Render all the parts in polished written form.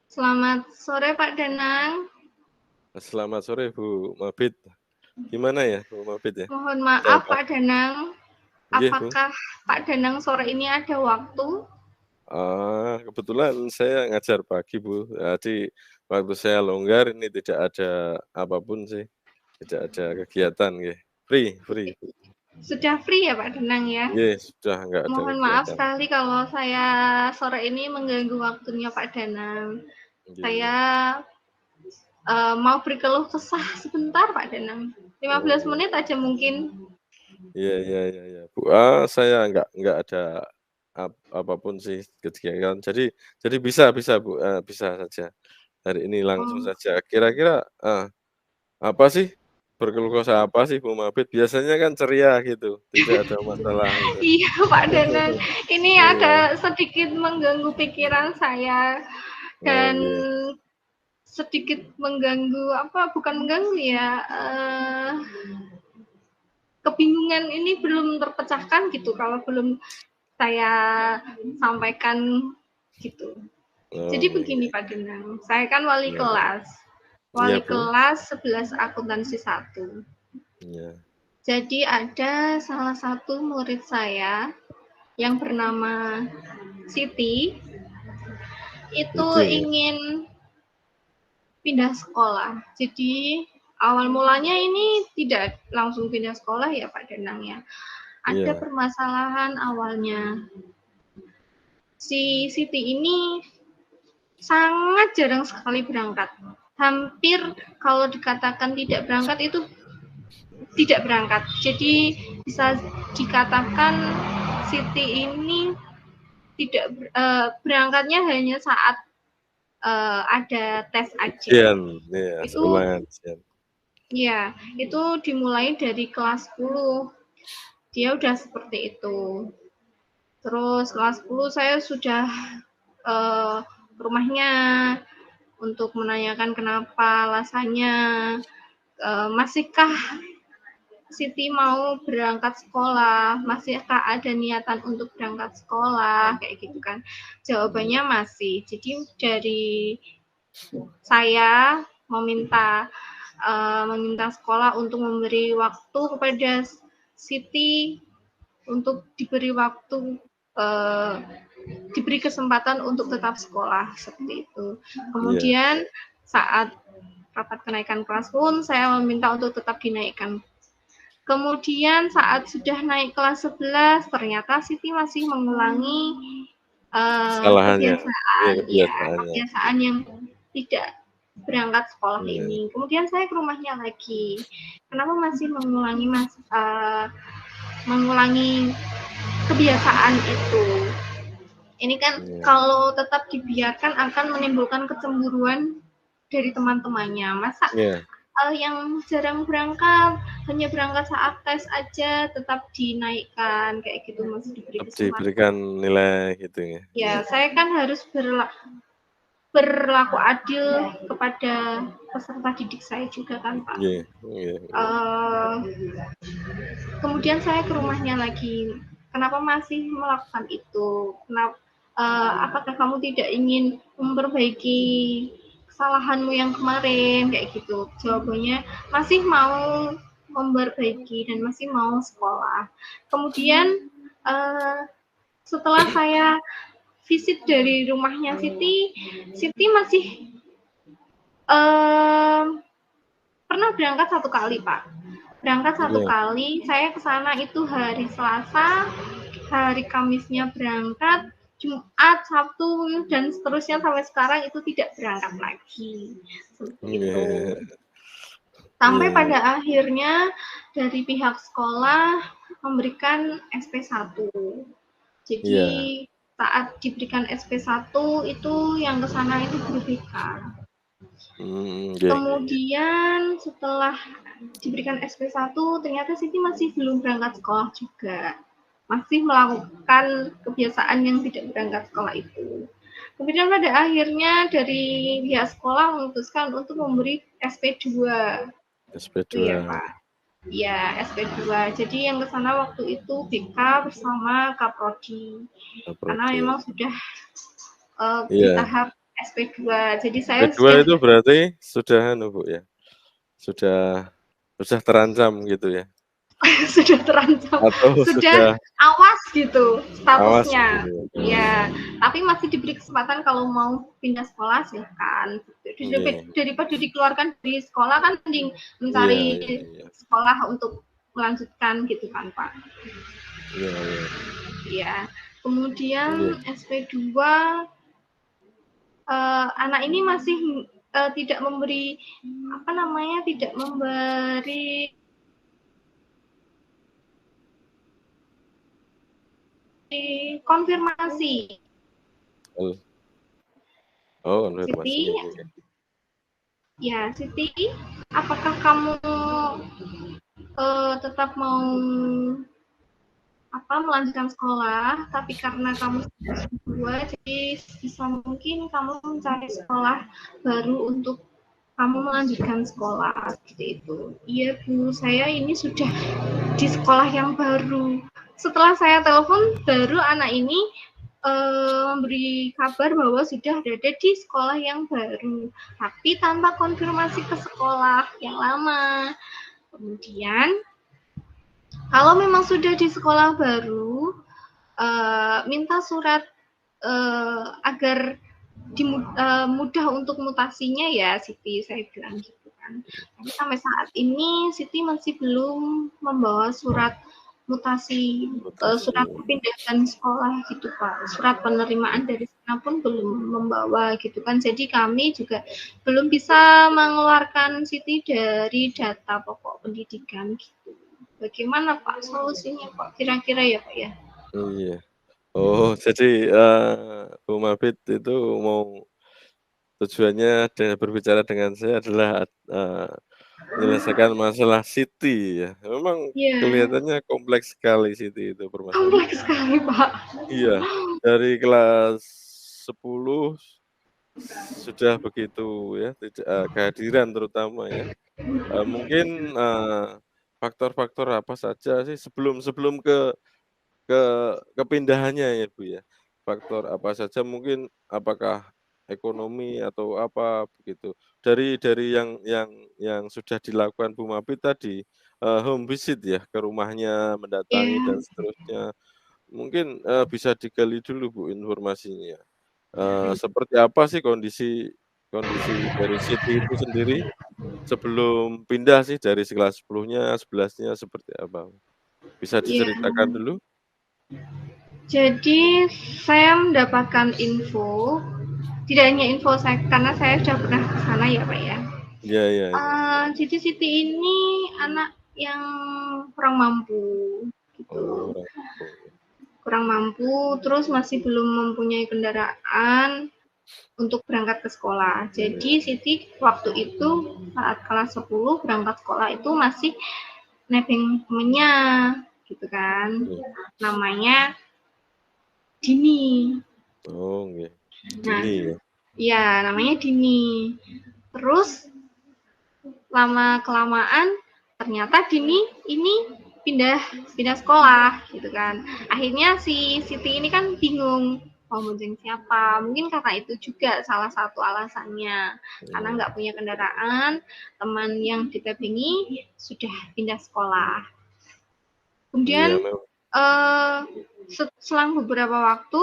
Selamat sore Pak Danang. Selamat sore Bu Mabit. Gimana ya Bu Mabit ya? Mohon Ada maaf apa? Pak Danang, Nggih Bu. apakah Pak Danang sore ini ada waktu? Kebetulan saya ngajar pagi Bu. Jadi waktu saya longgar ini tidak ada apapun sih. Tidak ada kegiatan nggih. Free Bu. Sudah free ya Pak Danang ya? Nggih, sudah nggak ada Mohon maaf kegiatan. sekali kalau saya sore ini mengganggu waktunya Pak Danang. Saya Nggih. mau berkeluh kesah sebentar Pak Danang. 15 Oh, menit aja mungkin. iya Bu. Saya nggak ada apapun sih kegiatan. Jadi bisa Bu, bisa saja. Hari ini langsung Oh, saja. Kira-kira apa sih, berkeluh kesah apa sih Bu Mabit? Biasanya kan ceria gitu, tidak ada masalah gitu. iya Pak Danang. Ini Iya, agak sedikit mengganggu pikiran saya oh dan nggih, sedikit mengganggu apa bukan mengganggu ya kebingungan ini belum terpecahkan gitu kalau belum saya sampaikan gitu. oh Jadi nggih, begini Pak Denang, saya kan wali iya kelas. iya Wali Bu, kelas 11 akuntansi 1. iya, Jadi ada salah satu murid saya yang bernama Siti itu itu ya, ingin pindah sekolah. Jadi awal mulanya ini tidak langsung pindah sekolah ya Pak Danang ya. Ada iya, permasalahan awalnya. Si Siti ini sangat jarang sekali berangkat. Hampir kalau dikatakan tidak berangkat itu tidak berangkat. Jadi bisa dikatakan Siti ini tidak berangkatnya hanya saat ada tes aja. ujian, iya, Itu seulangan ujian, ya, itu dimulai dari kelas 10. Dia udah seperti itu. Terus kelas 10 saya sudah ke rumahnya untuk menanyakan kenapa alasannya, masihkah Siti mau berangkat sekolah, masihkah ada niatan untuk berangkat sekolah, kayak gitu kan. Jawabannya masih. Jadi dari saya meminta sekolah untuk memberi waktu kepada Siti untuk diberi waktu uh, diberi kesempatan untuk tetap sekolah seperti itu. iya, Kemudian saat rapat kenaikan kelas pun saya meminta untuk tetap dinaikkan. Kemudian saat sudah naik kelas 11 ternyata Siti masih mengulangi kesalahannya, iya kebiasaan ya kebiasaannya, kebiasaan yang tidak berangkat sekolah iya, ini. Kemudian saya ke rumahnya lagi. Kenapa masih mengulangi kebiasaan itu? Ini kan iya, kalau tetap dibiarkan akan menimbulkan kecemburuan dari teman-temannya. Masa iya, yang jarang berangkat hanya berangkat saat tes aja tetap dinaikkan kayak gitu masih diberi tetap kesempatan. diberikan nilai gitu ya, Ya, saya kan harus berlaku adil kepada peserta didik saya juga kan Pak. iya iya iya, Uh, Kemudian saya ke rumahnya lagi. Kenapa masih melakukan itu? Apakah kamu tidak ingin memperbaiki kesalahanmu yang kemarin kayak gitu? Jawabannya masih mau memperbaiki dan masih mau sekolah. Kemudian uh, setelah saya visit dari rumahnya Siti, Siti masih uh, pernah berangkat satu kali Pak. Berangkat satu iya, kali, saya ke sana itu hari Selasa, hari Kamisnya berangkat, Jumat, Sabtu, dan seterusnya sampai sekarang itu tidak berangkat lagi. Seperti itu. iya, Sampai iya, pada akhirnya dari pihak sekolah memberikan SP1. Jadi iya, saat diberikan SP1 itu yang ke sana itu guru BK. nggih nggih, Kemudian setelah diberikan SP1 ternyata Siti masih belum berangkat sekolah juga. Masih melakukan kebiasaan yang tidak berangkat sekolah itu. Kemudian pada akhirnya dari pihak sekolah memutuskan untuk memberi SP2. Itu ya SP2, Pak. Ya, SP2. Jadi yang ke sana waktu itu BK bersama Kaprodi. Karena Prodi, memang sudah di iya. tahap SP2. Jadi saya SP2 itu berarti sudah Bu ya, sudah terancam gitu ya? sudah terancam, Atau sudah sudah awas gitu awas statusnya. gitu ya? Ya, tapi masih diberi kesempatan kalau mau pindah sekolah silahkan. Iya. Daripada dikeluarkan dari sekolah kan mending Iya mencari iya iya. sekolah untuk melanjutkan gitu kan Pak. Iya iya. Ya, kemudian Iya. SP2 anak ini masih tidak memberi tidak memberi konfirmasi. Oh, konfirmasi. Siti, ya Siti, apakah kamu tetap mau melanjutkan sekolah, tapi karena kamu dua, jadi bisa mungkin kamu mencari sekolah baru untuk kamu melanjutkan sekolah seperti itu. Iya Bu, saya ini sudah di sekolah yang baru. Setelah saya telepon, baru anak ini memberi kabar bahwa sudah berada di sekolah yang baru, tapi tanpa konfirmasi ke sekolah yang lama. Kemudian, kalau memang sudah di sekolah baru, minta surat agar mudah untuk mutasinya ya Siti, saya bilang gitu kan. Tapi sampai saat ini Siti masih belum membawa surat mutasi, surat perpindahan sekolah gitu Pak. Surat penerimaan dari sana pun belum membawa gitu kan. Jadi kami juga belum bisa mengeluarkan Siti dari data pokok pendidikan gitu. Bagaimana Pak solusinya Pak? Kira-kira ya Pak ya? Iya. Oh, jadi, Bu Mabit itu mau tujuannya berbicara dengan saya adalah, menyelesaikan masalah Siti ya. Memang Iya, kelihatannya kompleks sekali Siti itu permasalahannya. kompleks sekali Pak. Iya, dari kelas 10 sudah begitu ya, tidak kehadiran terutama ya. Mungkin, faktor-faktor apa saja sih sebelum sebelum ke kepindahannya ya, Bu, ya. Faktor apa saja mungkin apakah ekonomi atau apa begitu. Dari yang sudah dilakukan Bu Mabit tadi, home visit ya ke rumahnya, mendatangi dan Iya, seterusnya. Mungkin, bisa digali dulu Bu informasinya. Seperti apa sih kondisi kondisi dari Siti itu sendiri sebelum pindah sih dari kelas 10-nya, 11-nya seperti apa? Bisa iya. diceritakan dulu? Jadi saya mendapatkan info, tidak hanya info saya karena saya sudah pernah ke sana ya Pak ya. Iya iya iya. Jadi Siti ini anak yang kurang mampu Oh, gitu. orang kampung ya. Kurang mampu, terus masih belum mempunyai kendaraan untuk berangkat ke sekolah. Jadi Siti waktu itu saat kelas 10 berangkat sekolah itu masih nebeng temennya gitu kan. Iya. Namanya Dini. Oh, nggih. Nah, Dini ya? iya namanya Dini. Terus lama-kelamaan ternyata Dini ini pindah pindah sekolah gitu kan. Akhirnya si Siti ini kan bingung mau bonceng siapa. Mungkin karena itu juga salah satu alasannya. Karena Iya. nggak punya kendaraan, teman yang ditebengi sudah pindah sekolah. Iya Kemudian memang. selang beberapa waktu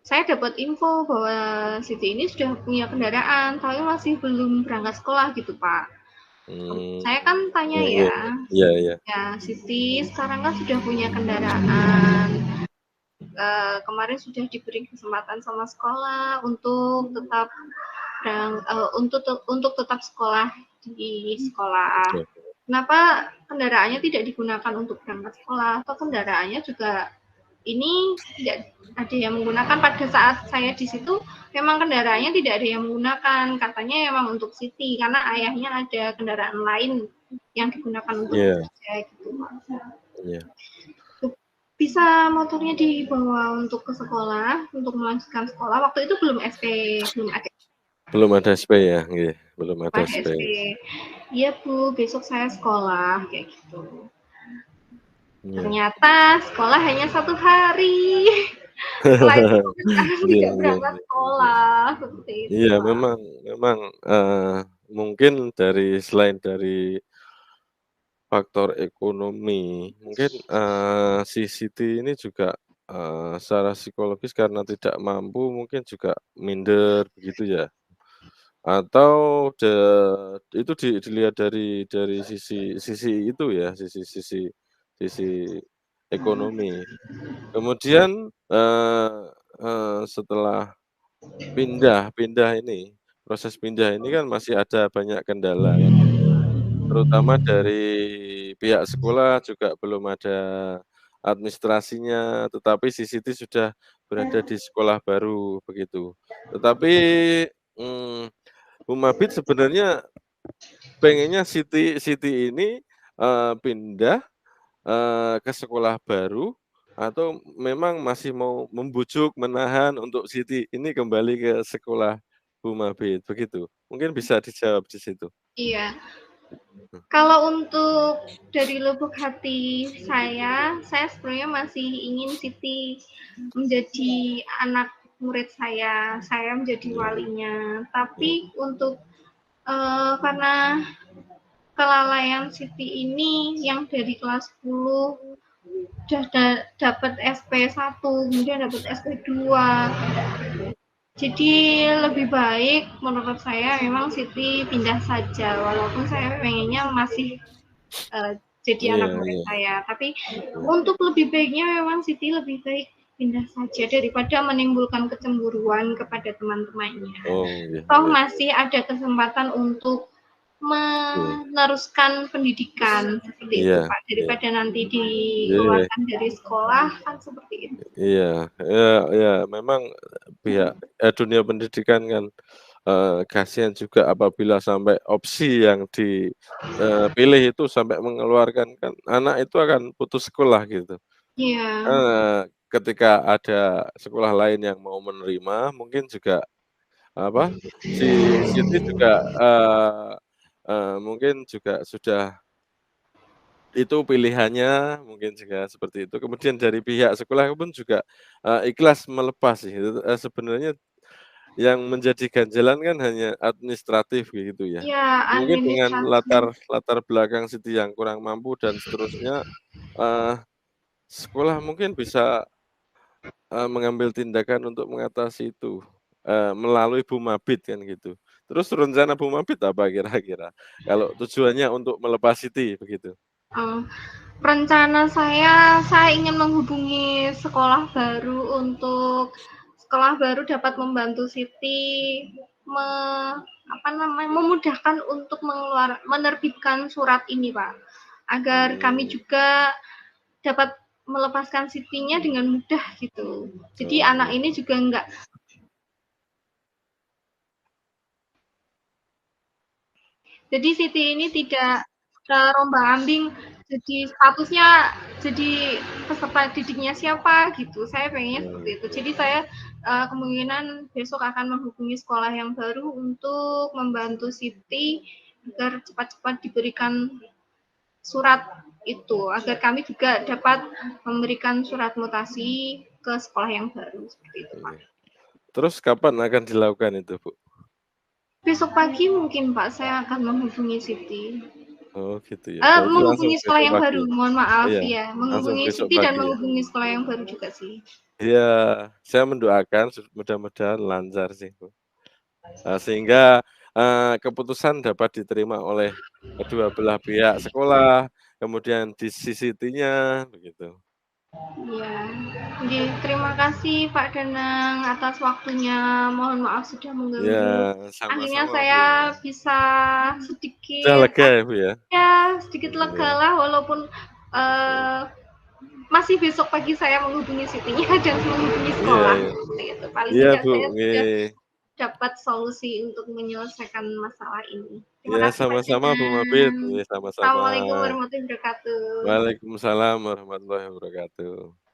saya dapat info bahwa Siti ini sudah punya kendaraan, tapi masih belum berangkat sekolah gitu, Pak. Saya Mmm, kan tanya iya iya ya, iya. Iya iya. ya Siti sekarang kan sudah punya kendaraan, kemarin sudah diberi kesempatan sama sekolah untuk tetap untuk tetap sekolah di sekolah. Oke. Kenapa kendaraannya tidak digunakan untuk berangkat sekolah atau kendaraannya juga ini tidak ada yang menggunakan pada saat saya di situ memang kendaraannya tidak ada yang menggunakan katanya memang untuk Siti karena ayahnya ada kendaraan lain yang digunakan untuk Iya bekerja gitu iya. bisa motornya dibawa untuk ke sekolah untuk melanjutkan sekolah waktu itu belum SP belum ada Belum ada SP ya? Nggih, belum ada pada SP. SP iya Bu besok saya sekolah kayak gitu Iya. ternyata sekolah hanya 1 hari Setelah itu sampai sekarang Iya tidak iya berangkat iya iya. sekolah, seperti itu, Iya Pak. memang memang, mungkin selain dari faktor ekonomi, mungkin, si Siti ini juga, secara psikologis karena tidak mampu mungkin juga minder begitu ya? Atau itu dilihat dari sisi sisi itu ya, sisi ekonomi. Kemudian, setelah pindah ini, proses pindah ini kan masih ada banyak kendala kan gitu. Terutama dari pihak sekolah juga belum ada administrasinya, tetapi si Siti sudah berada di sekolah baru begitu. Tetapi, mmm, Bu Mabit sebenarnya pengennya Siti ini, pindah, ke sekolah baru atau memang masih mau membujuk, menahan untuk Siti ini kembali ke sekolah Bu Mabit begitu? Mungkin bisa dijawab di situ. Iya. Kalau untuk dari lubuk hati saya sebenarnya masih ingin Siti menjadi anak murid saya menjadi Iya, walinya. iya. Tapi untuk karena kelalaian Siti ini yang dari kelas 10 udah dapat SP1, kemudian dapat SP2. Jadi lebih baik menurut saya memang Siti pindah saja, walaupun saya pengennya masih uh, jadi Iya anak murid iya saya. Tapi iya. untuk lebih baiknya memang Siti lebih baik pindah saja daripada menimbulkan kecemburuan kepada teman-temannya. Oh, iya Toh iya, masih ada kesempatan untuk betul. meneruskan pendidikan seperti Iya itu Pak, iya. daripada nanti Iya iya. dikeluarkan dari sekolah kan seperti itu. Iya, ya ya memang pihak dunia pendidikan kan, kasihan juga apabila sampai opsi yang pilih itu sampai mengeluarkan kan anak itu akan putus sekolah gitu. Iya. Ketika ada sekolah lain yang mau menerima mungkin juga apa, si Siti juga, eee eee, mungkin juga sudah itu pilihannya, mungkin juga seperti itu. Kemudian dari pihak sekolah pun juga, ikhlas melepas sih, sebenarnya yang menjadi ganjalan kan hanya administratif gitu ya. Iya, Mungkin dengan administrasi. latar latar belakang Siti yang kurang mampu dan seterusnya, eee, sekolah mungkin bisa, mengambil tindakan untuk mengatasi itu, melalui Bu Mabit kan gitu. Terus rencana Bu Mabit apa kira-kira? Kalau tujuannya untuk melepas Siti begitu? Eee, Rencana saya ingin menghubungi sekolah baru untuk sekolah baru dapat membantu Siti me apa namanya, memudahkan untuk menerbitkan surat ini, Pak, agar kami Mmm, juga dapat melepaskan Sitinya dengan mudah gitu. Jadi oh anak iya. ini juga enggak. Jadi Siti ini tidak terombang-ambing, jadi statusnya jadi peserta didiknya siapa gitu, saya pengennya seperti Oh, itu. iya. Jadi saya, kemungkinan besok akan menghubungi sekolah yang baru untuk membantu Siti agar cepat-cepat diberikan surat itu, agar kami juga dapat memberikan surat mutasi ke sekolah yang baru, seperti itu, Pak. Iya. Terus kapan akan dilakukan itu, Bu? Besok pagi mungkin, Pak, saya akan menghubungi Siti. Oh gitu ya, berarti langsung Menghubungi sekolah besok yang pagi? baru, mohon maaf Iya, ya, langsung menghubungi besok Siti dan pagi ya? menghubungi sekolah yang baru juga sih. Iya, saya mendoakan mudah-mudahan lancar sih, Bu, sehingga, keputusan dapat diterima oleh kedua belah pihak sekolah, kemudian disisitinya, begitu. Iya, nggih, terima kasih Pak Danang atas waktunya, mohon maaf sudah Iya, mengganggu. Akhirnya sama-sama, saya Bu. bisa Udah sedikit, lega ya, Bu, ya? ya sedikit Iya legalah walaupun, iya. eee, masih besok pagi saya menghubungi Sitinya dan menghubungi Iya sekolah, iya. seperti itu. Paling Iya, tidak Bu, saya sudah nggih. dapat solusi untuk menyelesaikan masalah ini. Terima Iya, kasih Pak sama-sama, Bu Mabit. Danang. Iya, sama-sama. Assalamualaikum warahmatullahi wabarakatuh. Waalaikumsalam warahmatullahi wabarakatuh.